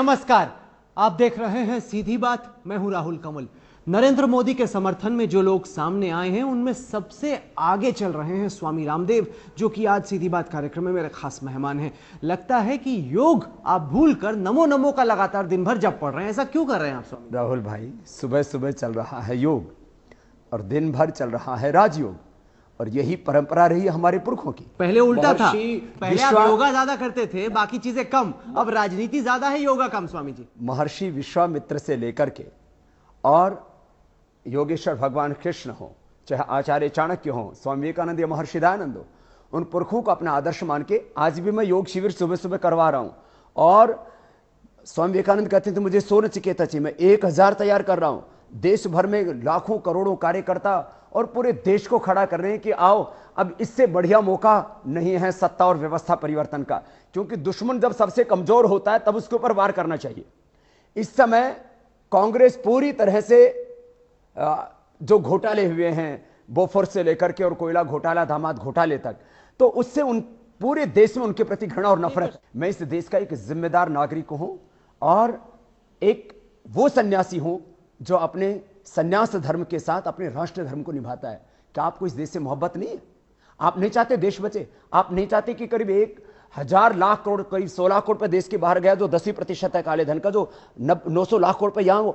नमस्कार। आप देख रहे हैं सीधी बात। मैं हूं राहुल कमल। नरेंद्र मोदी के समर्थन में जो लोग सामने आए हैं उनमें सबसे आगे चल रहे हैं स्वामी रामदेव, जो कि आज सीधी बात कार्यक्रम में मेरे खास मेहमान हैं। लगता है कि योग आप भूलकर नमो नमो का लगातार दिन भर जप पढ़ रहे हैं। ऐसा क्यों कर रहे हैं आप स्वामी? राहुल भाई, सुबह सुबह चल रहा है योग और दिन भर चल रहा है राजयोग, और यही परंपरा रही है हमारे पुरखों की। पहले उल्टा था, पहले आप योगा ज्यादा करते थे, बाकी चीजें कम, अब राजनीति ज्यादा है, योगा कम। स्वामी जी, महर्षि विश्वामित्र से लेकर के और योगेश्वर भगवान कृष्ण हो, चाहे आचार्य चाणक्य हो, स्वामी विवेकानंद या महर्षि दयानंद हो, उन पुरखों को अपना आदर्श मान के आज भी मैं योग शिविर सुबह सुबह करवा रहा हूं। और स्वामी विवेकानंद कहते थे मुझे 100 नचिकेता चाहिए, मैं 1000 तैयार कर रहा हूं। देश भर में लाखों करोड़ों कार्यकर्ता और पूरे देश को खड़ा कर रहे हैं कि आओ, अब इससे बढ़िया मौका नहीं है सत्ता और व्यवस्था परिवर्तन का, क्योंकि दुश्मन जब सबसे कमजोर होता है तब उसके ऊपर वार करना चाहिए। इस समय कांग्रेस पूरी तरह से जो घोटाले हुए हैं, बोफोर्स से लेकर के और कोयला घोटाला, दामाद घोटाले तक, तो उससे उन पूरे देश में उनके प्रति घृणा और नफरत। मैं इस देश का एक जिम्मेदार नागरिक हूं और एक वो सन्यासी हूं जो अपने सन्यास धर्म के साथ अपने राष्ट्र धर्म को निभाता है। क्या आपको इस देश से मोहब्बत नहीं है? आप नहीं चाहते देश बचे? आप नहीं चाहते कि करीब 1000 लाख करोड़, करीब 16 करोड़ रुपए देश के बाहर गया, जो 10% है काले धन का, जो 900 लाख करोड़ रुपए यहां,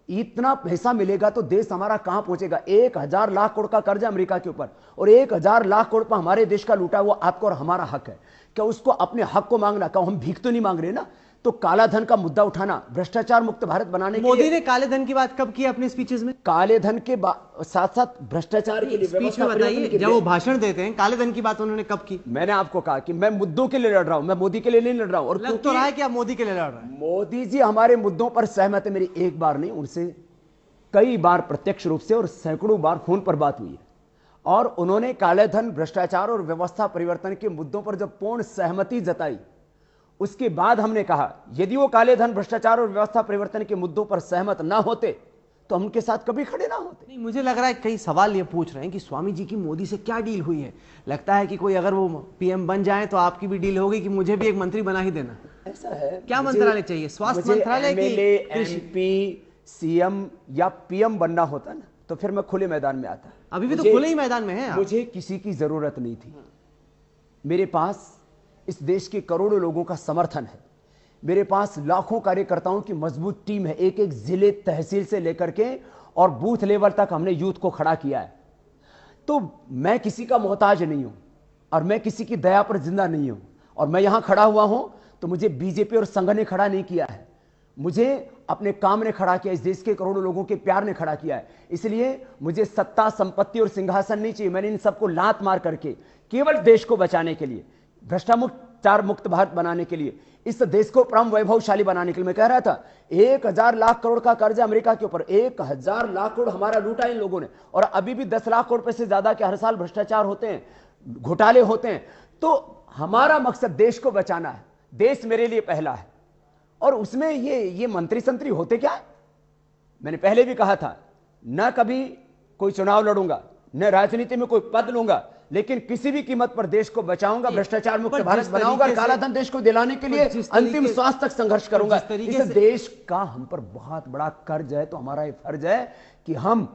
इतना पैसा मिलेगा तो देश हमारा कहां पहुंचेगा? 1000 लाख करोड़ का कर्ज है अमेरिका के ऊपर, और 1000 लाख करोड़ रुपए हमारे देश का लूटा, वो आपका और हमारा हक है। क्या उसको अपने हक को मांगना? क्या हम भीख तो नहीं मांग रहे ना? तो काला धन का मुद्दा उठाना, भ्रष्टाचार मुक्त भारत बनाने के लिए। मोदी ने काले धन की बात कब की अपने स्पीचेस में? काले धन के साथ साथ भ्रष्टाचार के लिए स्पीच में बताइए, जब वो भाषण देते हैं काले धन की बात उन्होंने कब की? मैंने आपको कहा कि मैं मुद्दों के लिए लड़ रहा हूं, मैं मोदी के लिए नहीं लड़ रहा हूं। और लग तो रहा है कि आप मोदी के लिए लड़ रहे हैं। मोदी जी हमारे मुद्दों पर सहमत है। मेरी एक बार नहीं, उनसे कई बार प्रत्यक्ष रूप से और सैकड़ों बार फोन पर बात हुई है, और उन्होंने काले धन, भ्रष्टाचार और व्यवस्था परिवर्तन के मुद्दों पर जब पूर्ण सहमति जताई, उसके बाद हमने कहा यदि वो काले धन, भ्रष्टाचार और व्यवस्था परिवर्तन के मुद्दों पर सहमत ना होते तो हम उनके साथ कभी खड़े ना होते। नहीं, मुझे लग रहा है कई सवाल ये पूछ रहे हैं कि स्वामी जी की मोदी से क्या डील हुई है। लगता है कि कोई अगर वो पीएम बन जाए तो आपकी भी डील होगी कि मुझे भी एक मंत्री बना ही देना। ऐसा है? क्या मंत्रालय चाहिए? स्वास्थ्य मंत्रालय की? एमपी, सीएम या पीएम बनना होता ना तो फिर मैं खुले मैदान में आता। अभी भी तो खुले ही मैदान में है। मुझे किसी की जरूरत नहीं थी। मेरे पास इस देश के करोड़ों लोगों का समर्थन है, मेरे पास लाखों कार्यकर्ताओं की मजबूत टीम है। एक एक जिले, तहसील से लेकर के और बूथ लेवल तक हमने यूथ को खड़ा किया है। तो मैं किसी का मोहताज नहीं हूं और मैं किसी की दया पर जिंदा नहीं हूं। और मैं यहां खड़ा हुआ हूं तो मुझे बीजेपी और संघ ने खड़ा नहीं किया है, मुझे अपने काम ने खड़ा किया, इस देश के करोड़ों लोगों के प्यार ने खड़ा किया है। इसलिए मुझे सत्ता, संपत्ति और सिंहासन नहीं चाहिए। मैंने इन सबको लात मार करके केवल देश को बचाने के लिए, भ्रष्टाचार मुक्त भारत बनाने के लिए, इस देश को परम वैभवशाली बनाने के लिए, मैं कह रहा था 1000 लाख करोड़ का कर्ज है अमेरिका के ऊपर, 1000 लाख करोड़ हमारा लूटा इन लोगों ने, और अभी भी 10 लाख करोड़ रुपए से ज्यादा के हर साल भ्रष्टाचार होते हैं, घोटाले होते हैं। तो हमारा मकसद देश को बचाना है। देश मेरे लिए पहला है। और उसमें ये मंत्री संतरी होते क्या है? मैंने पहले भी कहा था, न कभी कोई चुनाव लड़ूंगा, न राजनीति में कोई पद लूंगा, लेकिन किसी भी कीमत पर देश को बचाऊंगा, भ्रष्टाचार मुक्त भारत बनाऊंगा, और काला धन देश को दिलाने के लिए अंतिम श्वास तक संघर्ष करूंगा। इस देश का हम पर बहुत बड़ा कर्ज है, तो हमारा ये फर्ज है कि हम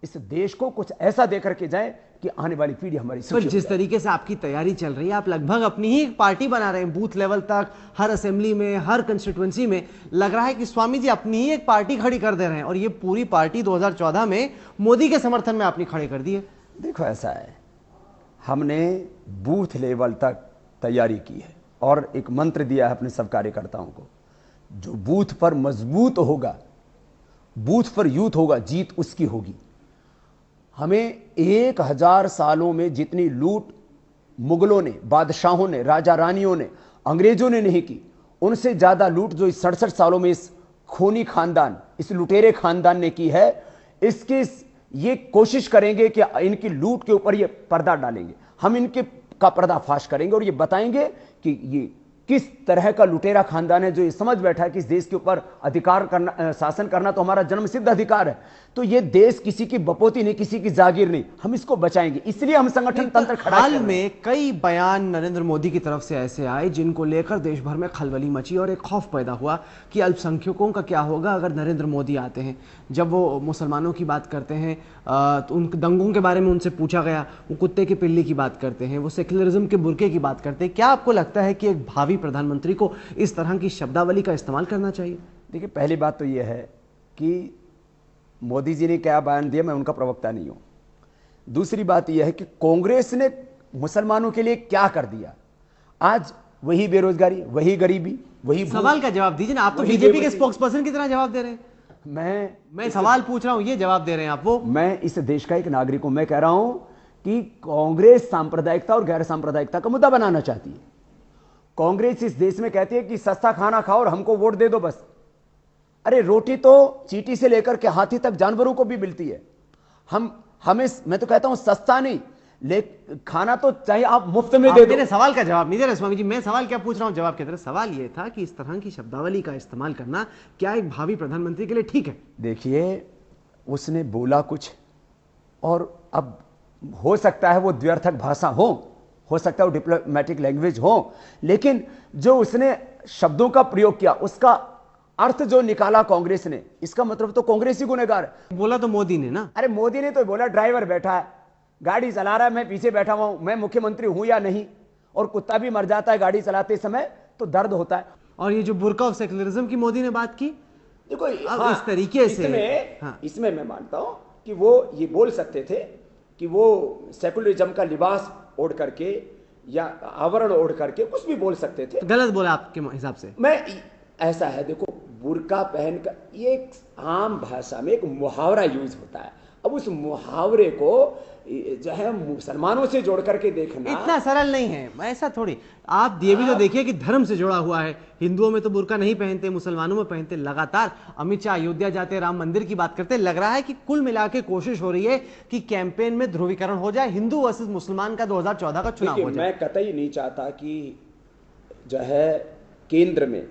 इस देश को कुछ ऐसा देकर के जाए कि आने वाली पीढ़ी हमारी सुखी हो जाए। जिस तरीके से आपकी तैयारी चल रही है, आप लगभग अपनी ही एक पार्टी बना रहे हैं, बूथ लेवल तक, हर असेंबली में, हर कंस्टिट्यूएंसी में। लग रहा है कि स्वामी जी अपनी ही एक पार्टी खड़ी कर दे रहे हैं, और ये पूरी पार्टी 2014 में मोदी के समर्थन में आपने खड़ी कर दी है। देखो, ऐसा है, हमने बूथ लेवल तक तैयारी की है और एक मंत्र दिया है अपने सब कार्यकर्ताओं को, जो बूथ पर मजबूत होगा, बूथ पर यूथ होगा, जीत उसकी होगी। हमें 1000 सालों में जितनी लूट मुगलों ने, बादशाहों ने, राजा रानियों ने, अंग्रेजों ने नहीं की, उनसे ज्यादा लूट जो इस 67 सालों में इस खूनी खानदान, इस लुटेरे खानदान ने की है, इसकी ये कोशिश करेंगे कि इनकी लूट के ऊपर ये पर्दा डालेंगे। हम इनके का पर्दाफाश करेंगे और ये बताएंगे कि ये किस तरह का लुटेरा खानदान है जो ये समझ बैठा है कि इस देश के ऊपर अधिकार करना, शासन करना तो हमारा जन्मसिद्ध अधिकार है। तो ये देश किसी की बपोती नहीं, किसी की जागीर नहीं, हम इसको बचाएंगे, इसलिए हम संगठन तंत्र खड़ा हाल में कई बयान नरेंद्र मोदी की तरफ से ऐसे आए जिनको लेकर देश भर में खलबली मची और एक खौफ पैदा हुआ कि अल्पसंख्यकों का क्या होगा अगर नरेंद्र मोदी आते हैं। जब वो मुसलमानों की बात करते हैं तो उन दंगों के बारे में उनसे पूछा गया, वो कुत्ते की पिल्ली की बात करते हैं, वो सेक्युलरिज्म के बुर्के की बात करते हैं। क्या आपको लगता है कि एक भावी प्रधानमंत्री को इस तरह की शब्दावली का इस्तेमाल करना चाहिए? देखिए, पहली बात तो यह है कि मोदी जी ने क्या बयान दिया, मैं उनका प्रवक्ता नहीं हूं। दूसरी बात यह है कि कांग्रेस ने मुसलमानों के लिए क्या कर दिया। आज वही बेरोजगारी, वही गरीबी, वही सवाल का जवाब दीजिए ना। आप तो बीजेपी के स्पोक्स पर्सन की तरह जवाब दे रहे हैं। मैं सवाल पूछ रहा हूं, ये जवाब दे रहे हैं आप। वो मैं इस देश का एक नागरिक हूं, मैं कह रहा हूं कि कांग्रेस सांप्रदायिकता और गैर सांप्रदायिकता का मुद्दा बनाना चाहती है। कांग्रेस इस देश में कहती है कि सस्ता खाना खाओ और हमको वोट दे दो बस। अरे रोटी तो चींटी से लेकर के हाथी तक जानवरों को भी मिलती है। हमें मैं तो कहता हूं सस्ता नहीं, खाना तो चाहे आप मुफ्त में दे दो। मेरे सवाल का जवाब नहीं दे रहे स्वामी जी। मैं सवाल क्या पूछ रहा हूं, जवाब क्या दे रहे। सवाल यह था कि इस तरह की शब्दावली का इस्तेमाल करना क्या एक भावी प्रधानमंत्री के लिए ठीक है? देखिए, उसने बोला कुछ और अब हो सकता है वो द्व्यर्थक भाषा हो सकता है वो डिप्लोमेटिक लैंग्वेज हो, लेकिन जो उसने शब्दों का प्रयोग किया उसका अर्थ जो निकाला कांग्रेस ने, इसका मतलब तो कांग्रेस ही गुनहगार है। बोला तो मोदी ने ना। अरे मोदी ने तो बोला ड्राइवर बैठा है, गाड़ी चला रहा है, मैं पीछे बैठा हुआ हूं, मैं मुख्यमंत्री हूं या नहीं, और कुत्ता भी मर जाता है गाड़ी चलाते समय तो दर्द होता है। और ये जो बुर्का ऑफ सेक्युलरिज्म की मोदी ने बात की, देखो अब इस तरीके से इसमें मैं मानता हूं कि वो ये बोल सकते थे कि वो सेकुलरिज्म का लिबास ओढ़ करके या आवरण ओढ़ करके कुछ भी बोल सकते थे। गलत बोला आपके हिसाब से? मैं ऐसा है, देखो बुर्का पहन का ये एक आम भाषा में एक मुहावरा यूज होता है। अब उस मुहावरे को जो है मुसलमानों से जोड़ करके देखना इतना सरल नहीं है। ऐसा थोड़ी, आप ये भी तो देखिए कि धर्म से जुड़ा हुआ है। हिंदुओं में तो बुर्का नहीं पहनते, मुसलमानों में पहनते। लगातार अमित शाह अयोध्या जाते, राम मंदिर की बात करते। लग रहा है कि कुल मिला के कोशिश हो रही है कि कैंपेन में ध्रुवीकरण हो जाए, हिंदू वर्सेस मुसलमान का 2014 का चुनाव हो जाए। मैं कतई नहीं चाहता कि जो है केंद्र में,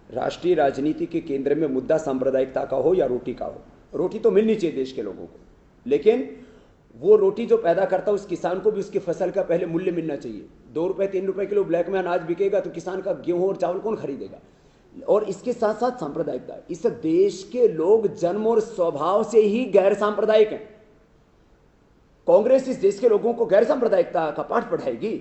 राष्ट्रीय राजनीति के केंद्र में मुद्दा सांप्रदायिकता का हो या रोटी का हो। रोटी तो मिलनी चाहिए देश के लोगों को, लेकिन वो रोटी जो पैदा करता है उस किसान को भी उसकी फसल का पहले मूल्य मिलना चाहिए। 2 रुपए 3 रुपए किलो ब्लैक में अनाज बिकेगा तो किसान का गेहूं और चावल कौन खरीदेगा? और इसके साथ साथ सांप्रदायिकता, इस देश के लोग जन्म और स्वभाव से ही गैर सांप्रदायिक हैं। कांग्रेस इस देश के लोगों को गैर सांप्रदायिकता का पाठ पढ़ाएगी?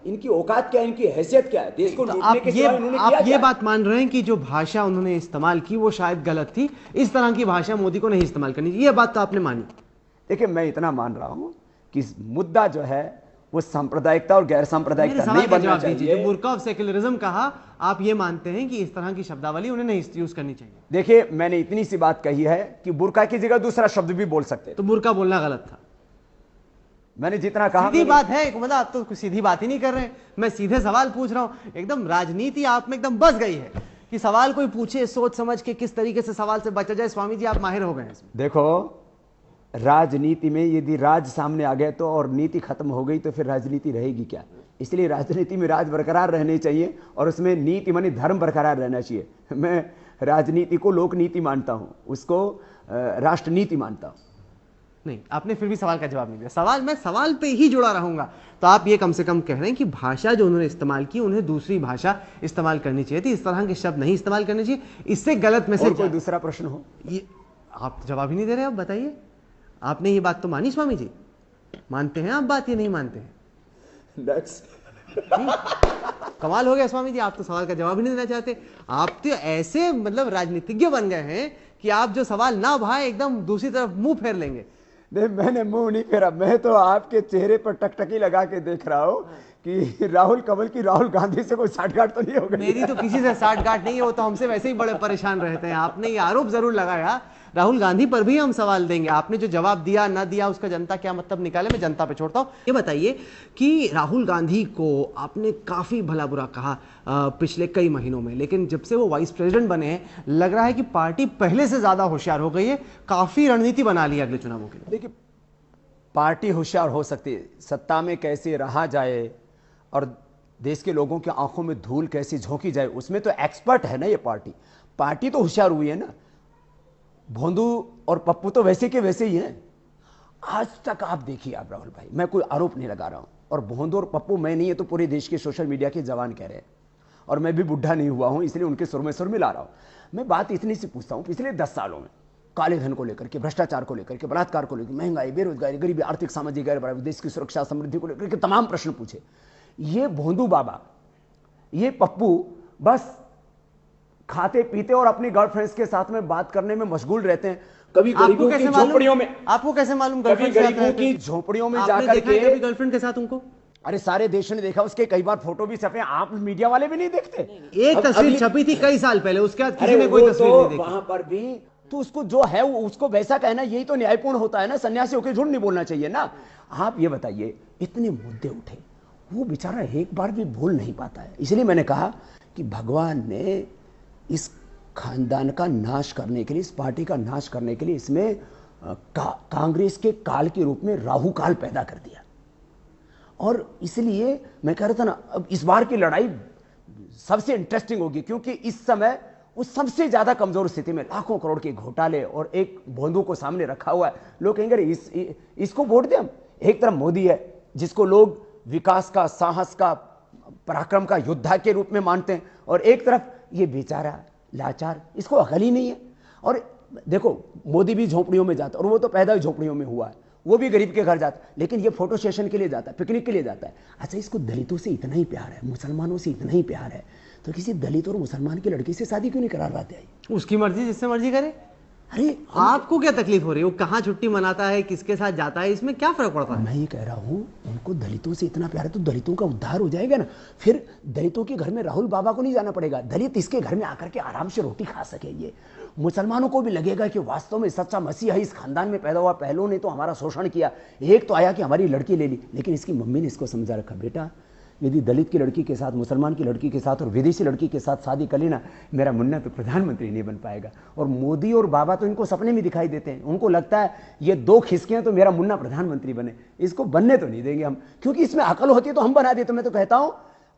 इनकी औकात क्या है, इनकी हैसियत क्या है? देश को लूटने के सिवाय उन्होंने किया क्या? आप ये बात मान रहे हैं कि जो भाषा उन्होंने इस्तेमाल की वो शायद गलत थी, इस तरह की भाषा मोदी को नहीं इस्तेमाल करनी चाहिए, ये बात तो आपने मानी? देखिए, मैं इतना मान रहा हूं कि मुद्दा जो है वो सांप्रदायिकता और गैर सांप्रदायिकता नहीं बनना चाहिए। जो बुर्का ऑफ सेक्युलरिज्म कहा, आप ये मानते हैं कि इस तरह की शब्दावली उन्हें नहीं यूज करनी चाहिए? देखिए, मैंने इतनी सी बात कही है कि बुर्का की जगह दूसरा शब्द भी बोल सकते, तो बुर्का बोलना गलत था। मैंने जितना कहा सीधी बात है, मतलब आप तो सीधी बात ही नहीं कर रहे हैं। मैं सीधे सवाल पूछ रहा हूं, एकदम राजनीति आप में एकदम बस गई है कि सवाल कोई पूछे सोच समझ के किस तरीके से सवाल से बचा जाए। स्वामी जी, आप माहिर हो गए इसमें। देखो, राजनीति में यदि राज सामने आ गए तो और नीति खत्म हो गई तो फिर राजनीति रहेगी क्या? इसलिए राजनीति में राज बरकरार रहने चाहिए और उसमें नीति माने धर्म बरकरार रहना चाहिए। मैं राजनीति को लोक नीति मानता हूं, उसको राष्ट्रनीति मानता हूं। नहीं, आपने फिर भी सवाल का जवाब नहीं दिया। मैं सवाल पे ही जुड़ा रहूंगा। तो आप ये कम से कम कह रहे हैं कि भाषा जो उन्होंने इस्तेमाल की, उन्हें दूसरी भाषा इस्तेमाल करनी चाहिए थी, इस तरह के शब्द नहीं इस्तेमाल करने चाहिए। इससे गलत मैसेज। कोई दूसरा प्रश्न हो? ये आप जवाब ही नहीं दे रहे। आप बताइए, आपने ये बात तो मानी स्वामी जी? मानते हैं आप बात, ये नहीं मानते हैं? कमाल हो गया स्वामी जी, आप तो सवाल का जवाब ही नहीं देना चाहते। आप तो ऐसे मतलब राजनीतिज्ञ बन गए हैं कि आप जो सवाल ना भाए एकदम दूसरी तरफ मुंह फेर लेंगे। नहीं, मैंने मुंह नहीं फेरा, मैं तो आपके चेहरे पर टकटकी लगा के देख रहा हूं कि राहुल कंवल की राहुल गांधी से कोई साठगांठ तो नहीं हो गई? मेरी तो किसी से साठगांठ नहीं है, वो तो हमसे वैसे ही बड़े परेशान रहते हैं। आपने ये आरोप जरूर लगाया, राहुल गांधी पर भी हम सवाल देंगे। आपने जो जवाब दिया ना दिया उसका जनता क्या मतलब निकाले, मैं जनता पे छोड़ता हूं। ये बताइए कि राहुल गांधी को आपने काफी भला बुरा कहा पिछले कई महीनों में, लेकिन जब से वो वाइस प्रेसिडेंट बने हैं लग रहा है कि पार्टी पहले से ज्यादा होशियार हो गई है, काफी रणनीति बना ली है अगले चुनावों के लिए। देखिए, पार्टी होशियार हो सकती है, सत्ता में कैसे रहा जाए और देश के लोगों की आंखों में धूल कैसी झोंकी जाए, उसमें तो एक्सपर्ट है ना ये पार्टी। पार्टी तो होशियार हुई है ना। भोंदू और पप्पू तो वैसे के वैसे ही हैं। आज तक आप देखिए, आप राहुल भाई, मैं कोई आरोप नहीं लगा रहा हूं, और भोंदू और पप्पू मैं नहीं है तो पूरे देश के सोशल मीडिया के जवान कह रहे हैं, और मैं भी बुढ़ा नहीं हुआ हूं इसलिए उनके सुर में सुर मिला रहा हूं। मैं बात इतनी सी पूछता हूं, पिछले 10 सालों में काले धन को लेकर के, भ्रष्टाचार को लेकर के, बलात्कार को लेकर, महंगाई, बेरोजगारी, गरीबी, आर्थिक सामाजिक गैर बराबरी, देश की सुरक्षा समृद्धि को लेकर के तमाम प्रश्न पूछे। ये भोंदू बाबा, ये पप्पू बस खाते पीते और अपनी गर्लफ्रेंड्स के साथ में बात करने में मशगूल रहते हैं। कभी गरीबों की झोपड़ियों में, आपको कैसे मालूम? कभी गरीबों की झोपड़ियों में जाकर के, कभी गर्लफ्रेंड के साथ उनको, अरे सारे देश ने देखा, उसके कई बार फोटो भी छपे, आप मीडिया वाले भी नहीं देखते? एक तस्वीर छपी थी कई साल पहले, उसके बाद किसी ने कोई तस्वीर नहीं देखी। वहां पर भी तो उसको जो है उसको वैसा कहना, यही तो न्यायपूर्ण होता है ना। सन्यासी होकर झूठ नहीं बोलना चाहिए ना। आप ये बताइए, इतने मुद्दे उठे, वो बेचारा एक बार भी भूल नहीं पाता है। इसलिए मैंने कहा कि भगवान ने इस खानदान का नाश करने के लिए, इस पार्टी का नाश करने के लिए इसमें कांग्रेस के काल के रूप में राहु काल पैदा कर दिया। और इसलिए मैं कह रहा था ना, अब इस बार की लड़ाई सबसे इंटरेस्टिंग होगी, क्योंकि इस समय वो सबसे ज्यादा कमजोर स्थिति में, लाखों करोड़ के घोटाले और एक भोंदू को सामने रखा हुआ है। लोग कहेंगे इसको वोट दें हम। एक तरफ मोदी है जिसको लोग विकास का, साहस का, पराक्रम का योद्धा के रूप में मानते हैं, और एक तरफ ये बेचारा लाचार, इसको अकल ही नहीं है। और देखो, मोदी भी झोपड़ियों में जाता है, और वो तो पैदा ही झोपड़ियों में हुआ है, वो भी गरीब के घर जाता है, लेकिन ये फोटो सेशन के लिए जाता है, पिकनिक के लिए जाता है। अच्छा, इसको दलितों से इतना ही प्यार है, मुसलमानों से इतना ही प्यार है, तो किसी दलित और मुसलमान की लड़की से शादी क्यों नहीं करवाते? आई उसकी मर्जी, जिससे मर्जी करे। अरे आपको क्या तकलीफ हो रही है? वो कहाँ छुट्टी मनाता है, किसके साथ जाता है, इसमें क्या फर्क पड़ता है? मैं ये कह रहा हूँ, उनको दलितों से इतना प्यार है तो दलितों का उद्धार हो जाएगा ना। फिर दलितों के घर में राहुल बाबा को नहीं जाना पड़ेगा, दलित इसके घर में आकर के आराम से रोटी खा सकेंगे। मुसलमानों को भी लगेगा कि वास्तव में सच्चा मसीहा इस खानदान में पैदा हुआ। पहलों ने तो हमारा शोषण किया, एक तो आया कि हमारी लड़की ले ली, लेकिन इसकी मम्मी ने इसको समझा रखा, बेटा यदि दलित की लड़की के साथ, मुसलमान की लड़की के साथ और विदेशी लड़की के साथ शादी कर लेना, मेरा मुन्ना तो प्रधानमंत्री नहीं बन पाएगा। और मोदी और बाबा तो इनको सपने में दिखाई देते हैं, उनको लगता है ये दो खिसकियां तो मेरा मुन्ना प्रधानमंत्री बने, इसको बनने तो नहीं देंगे हम, क्योंकि इसमें अकल होती तो हम बना देते। मैं तो कहता हूं,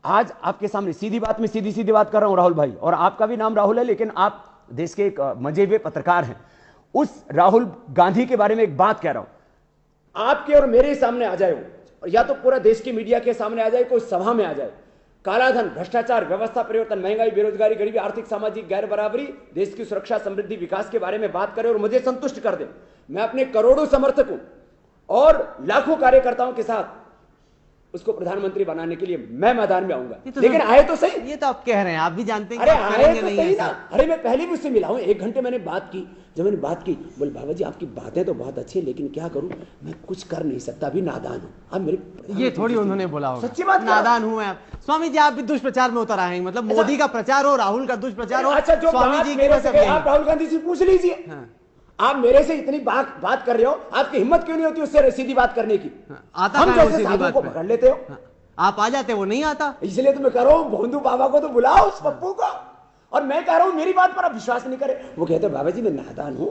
आज आपके सामने सीधी बात में सीधी बात कर रहा हूं राहुल भाई, और आपका भी नाम राहुल है, लेकिन आप देश के एक मजे हुए पत्रकार हैं। उस राहुल गांधी के बारे में एक बात कह रहा हूं, आपके और मेरे सामने आ जाए, या तो पूरा देश की मीडिया के सामने आ जाए, कोई सभा में आ जाए, काला धन, भ्रष्टाचार, व्यवस्था परिवर्तन, महंगाई, बेरोजगारी, गरीबी, आर्थिक सामाजिक गैर बराबरी, देश की सुरक्षा, समृद्धि, विकास के बारे में बात करे और मुझे संतुष्ट कर दे। मैं अपने करोड़ों समर्थकों और लाखों कार्यकर्ताओं के साथ उसको प्रधानमंत्री बनाने के लिए मैं मैदान में आऊंगा। लेकिन आए तो सही। ये तो आप कह रहे हैं, आप भी जानते हैं। अरे आए तो सही ना। अरे मैं पहले भी उससे मिला हूं, 1 घंटे मैंने बात की। जब मैंने बात की, बोले बाबा जी आपकी बातें तो बहुत अच्छी है, लेकिन क्या करूं, मैं कुछ कर नहीं सकता, अभी नादान हूं। अब मेरे ये थोड़ी उन्होंने बोला होगा, सच्ची बात, नादान हूं मैं। स्वामी जी आप भी दुष्प्रचार में उतर आए हैं, मतलब मोदी का प्रचार हो, राहुल का दुष्प्रचार हो। अच्छा, जो स्वामी जी मेरे से आप राहुल गांधी से पूछ लीजिए। आप मेरे से इतनी बात कर रहे हो, आपकी हिम्मत क्यों नहीं होती उससे सीधी बात करने की? आता हम जैसे साधुओं को पकड़ लेते हो, आप आ जाते, वो नहीं आता। इसलिए तो मैं कह रहा हूं, भोंदू बाबा को तो बुलाओ, उस पप्पू को। और मैं कह रहा हूं, मेरी बात पर आप विश्वास नहीं करे। वो कहते बाबा जी मैं नादान हूं,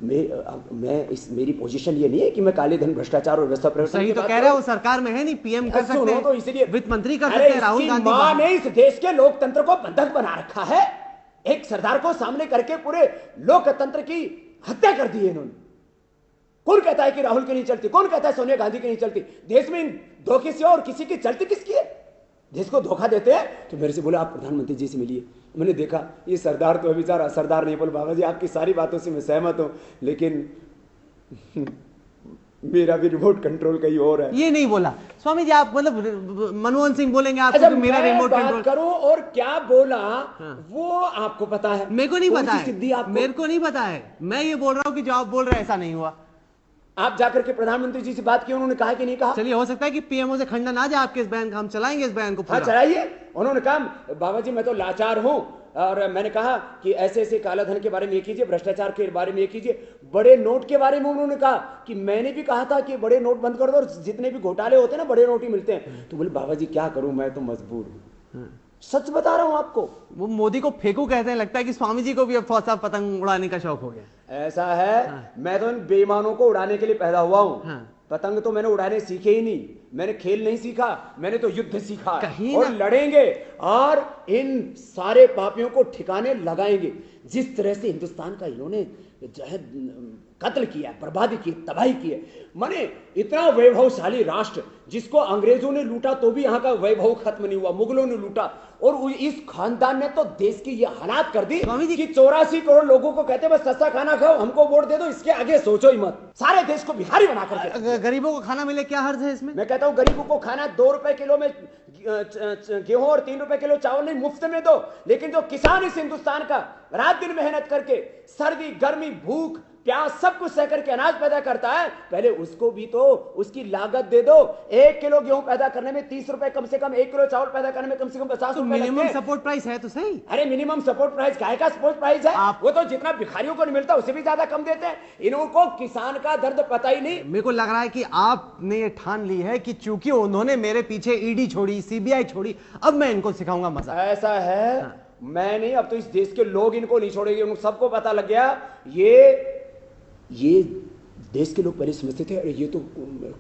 मेरी पोजीशन ये नहीं है कि मैं काले धन, भ्रष्टाचार और व्यवस्था परिवर्तन। सही तो कह रहे हो, सरकार में है नहीं, पीएम कर सकते हैं, तो इसलिए वित्त मंत्री कर सकते हैं। राहुल गांधी मां ने इस देश के लोकतंत्र को बंधक बना रखा है। एक सरदार को सामने करके पूरे लोकतंत्र की हत्या कर दी है इन्होंने। कौन कहता है कि राहुल की नहीं चलती? कौन कहता है सोनिया गांधी की नहीं चलती? देश में इन धोखे से और किसी की चलती किसकी है? जिसको धोखा देते हैं तो मेरे से बोले आप प्रधानमंत्री जी से मिलिए। मैंने देखा ये सरदार तो बेचारा सरदार नहीं। बोले बाबा जी आपकी सारी बातों से मैं सहमत हूं, लेकिन मेरा भी रिमोट कंट्रोल कहीं और है। ये नहीं बोला स्वामी जी आप, मतलब मनमोहन सिंह बोलेंगे आपको अच्छा, कि मेरा रिमोट कंट्रोल करो, और क्या बोला वो आपको पता है? मेरे को नहीं पता है, मेरे को नहीं पता है। मैं ये बोल रहा हूँ कि जो आप बोल रहे हैं ऐसा नहीं हुआ। आप जाकर के प्रधानमंत्री जी से बात की, उन्होंने कहा कि नहीं कहा? चलिए, हो सकता है कि पीएमओ से खंडन आ जाए आपके इस बयान का, हम चलाएंगे इस बयान को। हाँ चलाइए। उन्होंने कहा बाबा जी मैं तो लाचार हूं, और मैंने कहा कि ऐसे ऐसे काला धन के बारे में ये कीजिए, भ्रष्टाचार के बारे में ये कीजिए, बड़े नोट के बारे में उन्होंने कहा कि मैंने भी कहा था कि बड़े नोट बंद कर दो और जितने भी घोटाले होते हैं ना बड़े नोट ही मिलते हैं। तो बोले बाबा जी क्या करूं, मैं तो मजबूर हूं। सच बता रहा हूं आपको। वो मोदी को फेंकू कहते हैं, लगता है कि स्वामी जी को भी अब फौज साहब पतंग उड़ाने का शौक हो गया। ऐसा है, मैं तो इन बेईमानों को उड़ाने के लिए पैदा हुआ हूं। पतंग तो मैंने उड़ाने सीखे ही नहीं, मैंने खेल नहीं सीखा, मैंने तो युद्ध सीखा और लड़ेंगे और इन सारे पापियों को ठिकाने लगाएंगे। जिस तरह से हिंदुस्तान का इन्होंने जो है कत्ल किया, बर्बादी की, तबाही की है। माने इतना वैभवशाली राष्ट्र जिसको अंग्रेजों ने लूटा तो भी यहाँ का वैभव खत्म नहीं हुआ, मुगलों ने लूटा और इस खानदान ने तो देश की ये हालात कर दी कि 84 करोड़ लोगों को कहते बस सस्ता खाना खाओ, हमको वोट दे दो, इसके आगे सोचो ही मत। सारे देश को भिखारी बना करके। गरीबों को खाना मिले, क्या हर्ज है इसमें? मैं कहता हूं गरीबों को खाना 2 रुपए किलो में गेहूं और 3 रुपए किलो चावल नहीं, मुफ्त में दो। लेकिन जो किसान इस हिंदुस्तान का रात दिन मेहनत करके सर्दी गर्मी भूख प्यास सब कुछ सह करके अनाज पैदा करता है, पहले उसको भी तो उसकी लागत दे दो। 1 किलो गेहूं पैदा करने में 30 रुपए कम से कम, 1 किलो चावल पैदा करने में कम से कम 50 रुपए। मिनिमम सपोर्ट प्राइस है तो सही। अरे मिनिमम सपोर्ट प्राइस काय का सपोर्ट प्राइस है? वो तो जितना भिखारियों को नहीं मिलता उससे भी ज्यादा कम देते हैं। इनको किसान का दर्द पता ही नहीं। मेरे को लग रहा है कि आपने ये ठान ली है कि चूंकि उन्होंने मेरे पीछे ईडी छोड़ी, सीबीआई छोड़ी, अब मैं इनको सिखाऊंगा मजा। ऐसा है मैं नहीं, अब तो इस देश के लोग इनको नहीं छोड़ेंगे। उनको सबको पता लग गया ये देश के लोग पहले समझते थे अरे ये तो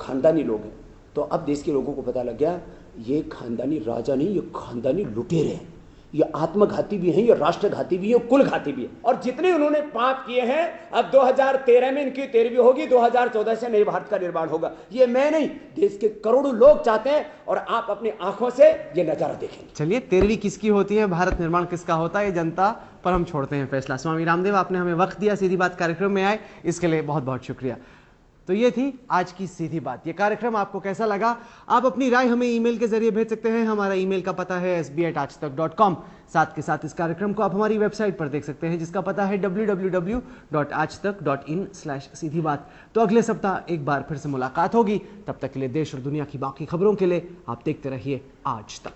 खानदानी लोग हैं, तो अब देश के लोगों को पता लग गया ये खानदानी राजा नहीं, ये खानदानी लुटेरे हैं, ये आत्मघाती भी हैं, ये राष्ट्रघाती भी है, कुल घाती भी है। और जितने उन्होंने पाप किए हैं, अब 2013 में इनकी 13वीं होगी, 2014 से नए भारत का निर्माण होगा। ये मैं नहीं, देश के करोड़ों लोग चाहते हैं और आप अपनी आंखों से ये नजारा देखेंगे। चलिए 13वीं किसकी होती है, भारत निर्माण किसका होता है, ये जनता पर हम छोड़ते हैं फैसला। स्वामी रामदेव, आपने हमें वक्त दिया, सीधी बात कार्यक्रम में आए, इसके लिए बहुत बहुत शुक्रिया। तो ये थी आज की सीधी बात। ये कार्यक्रम आपको कैसा लगा, आप अपनी राय हमें ईमेल के जरिए भेज सकते हैं। हमारा ईमेल का पता है sb@aajtak.com। साथ के साथ इस कार्यक्रम को आप हमारी वेबसाइट पर देख सकते हैं जिसका पता है www.aajtak.in/सीधी बात। तो अगले सप्ताह एक बार फिर से मुलाकात होगी। तब तक के लिए देश और दुनिया की बाकी खबरों के लिए आप देखते रहिए आज तक।